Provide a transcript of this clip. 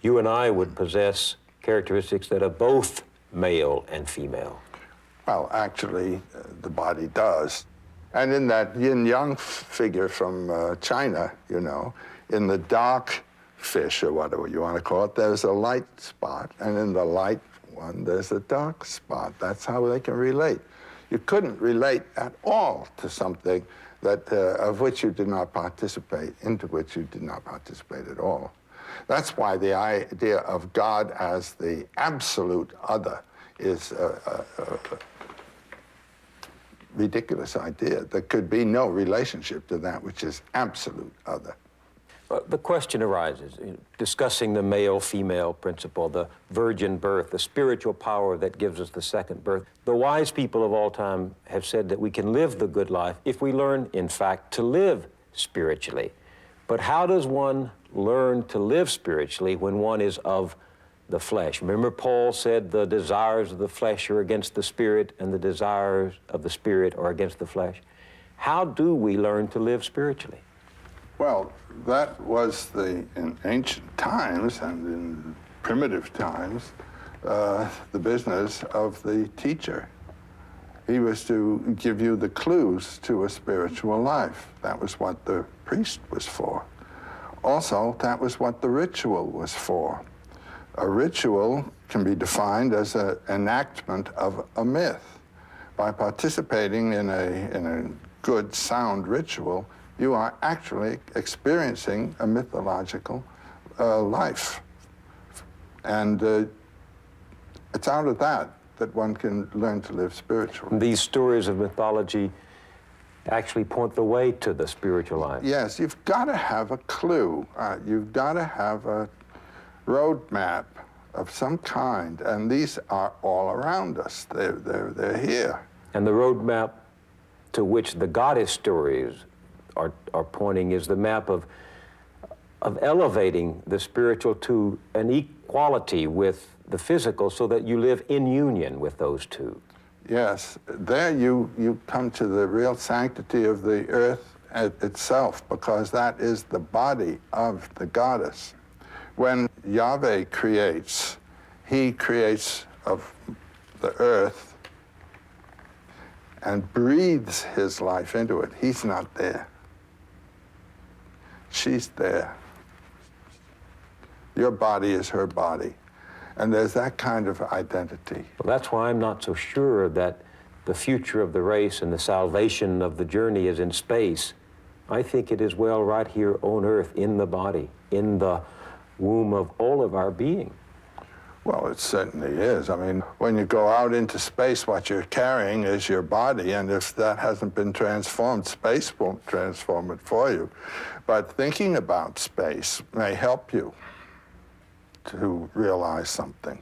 you and I would possess characteristics that are both male and female. Well, actually, the body does. And in that yin-yang figure from China, you know, in the dark fish, or whatever you want to call it, there's a light spot, and in the light one, there's a dark spot. That's how they can relate. You couldn't relate at all to something that, of which you did not participate, into which you did not participate at all. That's why the idea of God as the absolute other is a ridiculous idea. There could be no relationship to that which is absolute other. The question arises, discussing the male-female principle, the virgin birth, the spiritual power that gives us the second birth. The wise people of all time have said that we can live the good life if we learn, in fact, to live spiritually. But how does one learn to live spiritually when one is of the flesh? Remember, Paul said the desires of the flesh are against the spirit, and the desires of the spirit are against the flesh. How do we learn to live spiritually? Well, that was in ancient times and in primitive times, the business of the teacher. He was to give you the clues to a spiritual life. That was what the priest was for. Also, that was what the ritual was for. A ritual can be defined as an enactment of a myth. By participating in a good, sound ritual, you are actually experiencing a mythological life. And it's out of that one can learn to live spiritually. These stories of mythology actually point the way to the spiritual life. Yes, you've got to have a clue. You've got to have a roadmap of some kind, and these are all around us. They're here. And the roadmap to which the goddess stories are pointing is the map of elevating the spiritual to an equality with the physical so that you live in union with those two. Yes, there you come to the real sanctity of the earth itself, because that is the body of the goddess. When Yahweh creates, he creates of the earth and breathes his life into it. He's not there. She's there. Your body is her body. And there's that kind of identity. Well, that's why I'm not so sure that the future of the race and the salvation of the journey is in space. I think it is well right here on Earth, in the body, in the womb of all of our being. Well, it certainly is. I mean, when you go out into space, what you're carrying is your body, and if that hasn't been transformed, space won't transform it for you. But thinking about space may help you to realize something.